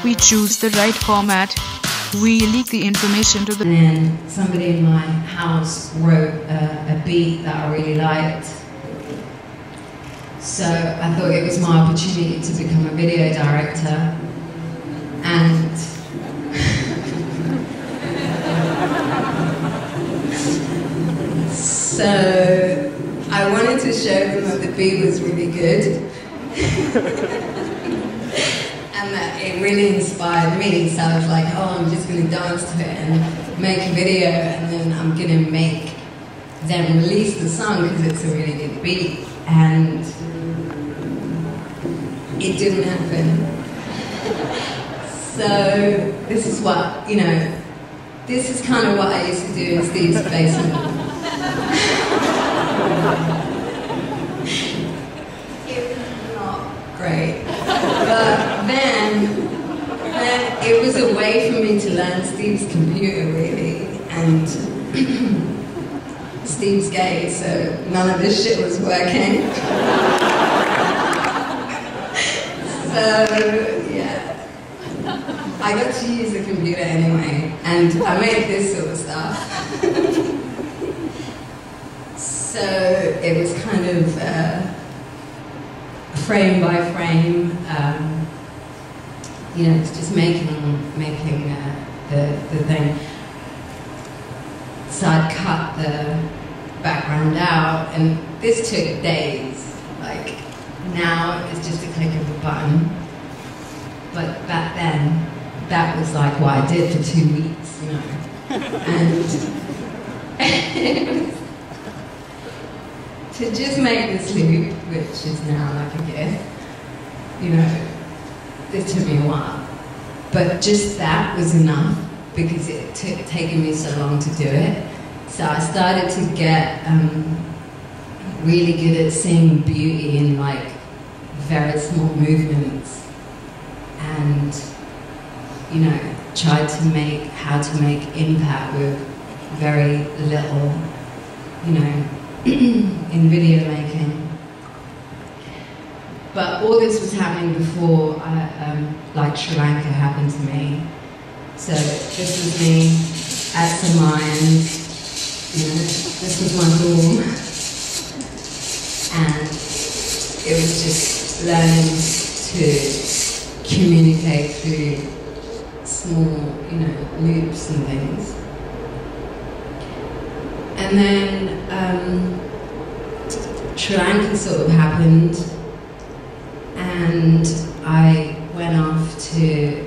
we choose the right format, we leak the information to the... And then somebody in my house wrote a beat that I really liked. So I thought it was my opportunity to become a video director. And so I wanted to show them that the beat was really good. And that it really inspired me. So I was like, oh, I'm just going to dance to it and make a video, and then I'm going to make them release the song because it's a really good beat. And it didn't happen. So this is what, you know, this is kind of what I used to do in Steve's basement. It was not great. But then it was a way for me to learn Steve's computer, really. And Steve's gay, so none of this shit was working. So, yeah. I got to use the computer anyway, and I made this sort of stuff. So it was kind of frame by frame, you know, it's just making the thing. So I'd cut the background out, and this took days. Like, now it's just a click of a button. But back then, that was like what I did for 2 weeks, you know. And to just make this loop, which is now like a gift, you know, it took me a while. But just that was enough, because it took taken me so long to do it. So I started to get really good at seeing beauty in like very small movements, and you know, tried to make how to make impact with very little, you know, in video making. But all this was happening before like Sri Lanka happened to me. So this was me at St. Martin's, you know, this was my dorm, and it was just learning to communicate through small, you know, loops and things. And then Sri Lanka sort of happened, and I went off to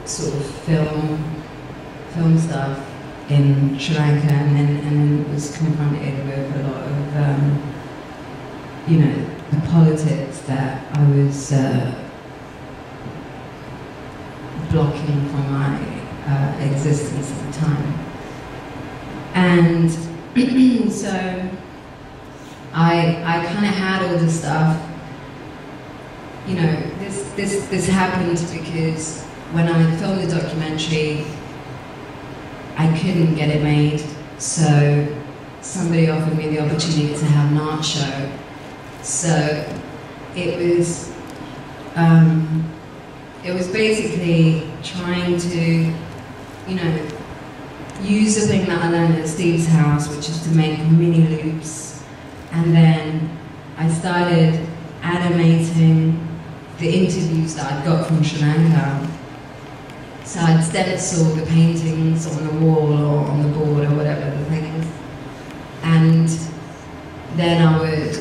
sort of film stuff in Sri Lanka, and then was confronted with a lot of, you know, the politics that I was blocking from my existence at the time. And so I kind of had all this stuff. You know, this happened because when I filmed the documentary, I couldn't get it made, so somebody offered me the opportunity to have an art show. So it was basically trying to, you know, use the thing that I learned at Steve's house, which is to make mini loops, and then I started animating the interviews that I'd got from Sri Lanka. So I'd stencil the paintings on the wall or on the board or whatever the thing is, and then I would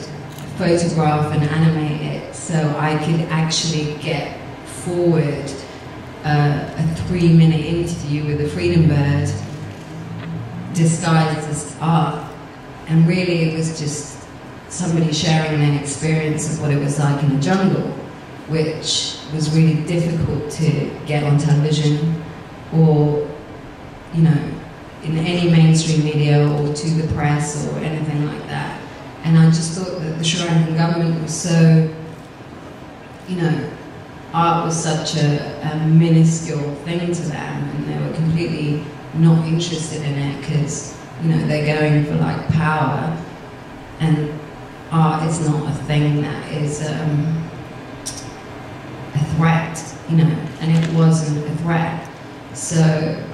photograph and animate it so I could actually get forward a 3-minute interview with a freedom bird disguised as art. And really it was just somebody sharing their experience of what it was like in the jungle, which was really difficult to get on television or, you know, in any mainstream media or to the press or anything like that. And I just thought that the Sri Lankan government was so, you know, art was such a minuscule thing to them, and they were completely not interested in it because, you know, they're going for like power, and art is not a thing that is a threat, you know, and it wasn't a threat. So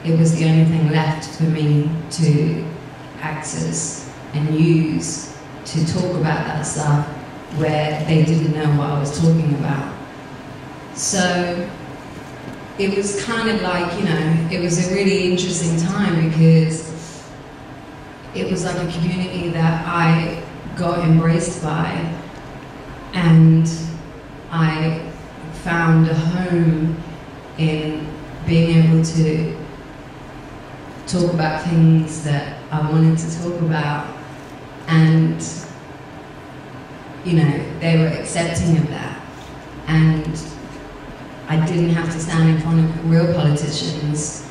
it was the only thing left for me to access and use to talk about that stuff where they didn't know what I was talking about. So it was kind of like, you know, it was a really interesting time because it was like a community that I got embraced by, and I found a home in being able to talk about things that I wanted to talk about, and you know, they were accepting of that, and I didn't have to stand in front of real politicians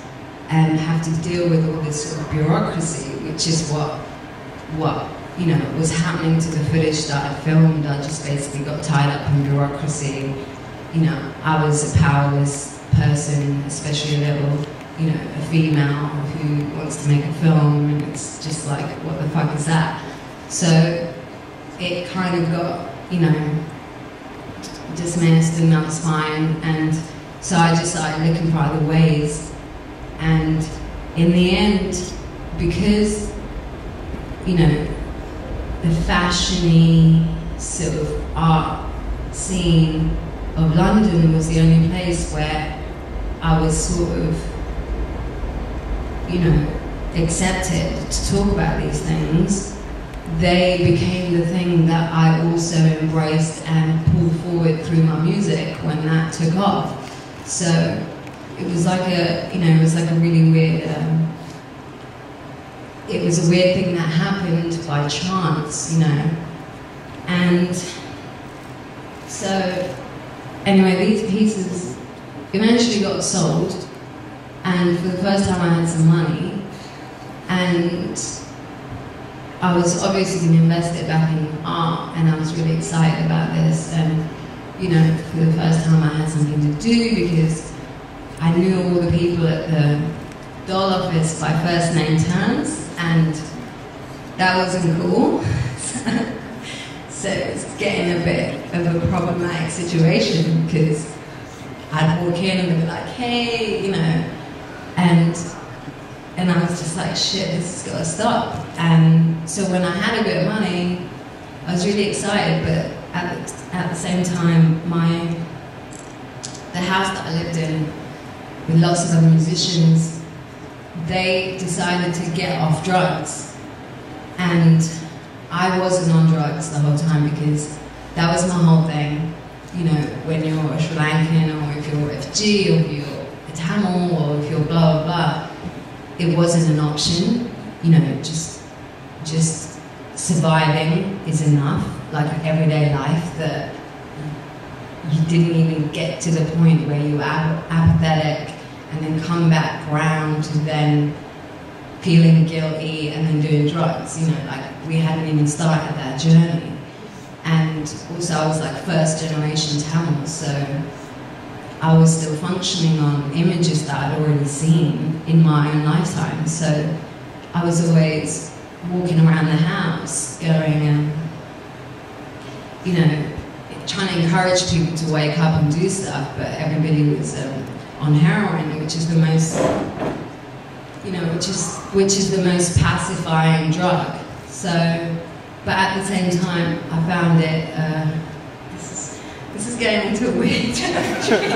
and have to deal with all this sort of bureaucracy, which is what you know was happening to the footage that I filmed. I just basically got tied up in bureaucracy. You know, I was a powerless person, especially a little, you know, a female who wants to make a film, and it's just like, what the fuck is that? So it kind of got, you know, dismissed, and that's fine. And so I just started looking for other ways. And in the end, because, you know, the fashion-y sort of art scene of London was the only place where I was sort of, you know, accepted to talk about these things, they became the thing that I also embraced and pulled forward through my music when that took off. So it was like a, you know, it was like a really weird, it was a weird thing that happened by chance, you know. And so, anyway, these pieces eventually got sold, and for the first time I had some money, and I was obviously going to invest it back in art, and I was really excited about this. And you know, for the first time I had something to do, because I knew all the people at the doll office by first name terms, and that wasn't cool. So it's getting a bit of a problematic situation, because I'd walk in and they'd be like, hey, you know, and I was just like, shit, this has got to stop. And so when I had a bit of money, I was really excited, but at the same time, the house that I lived in with lots of other musicians, they decided to get off drugs. And I wasn't on drugs the whole time, because that was my whole thing. You know, when you're a Sri Lankan, or if you're a refugee, or if you're a Tamil, or if you're blah, blah, blah, it wasn't an option. You know, just surviving is enough, like everyday life, that you didn't even get to the point where you were apathetic and then come back round to then feeling guilty and then doing drugs. You know, like we hadn't even started that journey. And also I was like first generation Tamil, so I was still functioning on images that I'd already seen in my own lifetime. So I was always walking around the house going, you know, trying to encourage people to wake up and do stuff, but everybody was on heroin, which is the most, you know, which is the most pacifying drug. So, but at the same time, I found it, this is getting into a weird territory.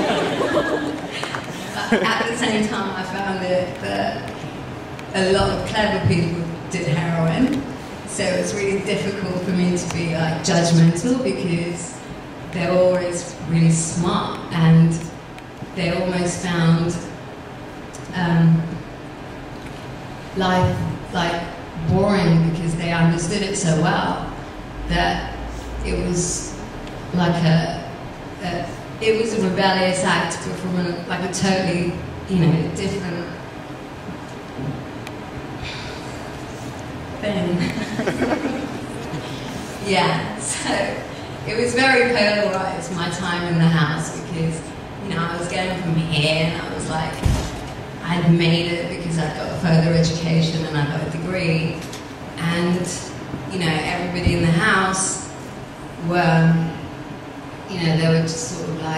But at the same time, I found it that a lot of clever people did heroin, so it's really difficult for me to be like judgmental, because they're always really smart, and they almost found life like boring, because they understood it so well that it was like it was a rebellious act, but from like a totally, you know, different thing. Yeah, so it was very polarized, my time in the house, because, you know, I was going from here and I was like, I'd made it because I'd got a further education and I got a degree, and, you know, everybody in the house were you know, they were just sort of like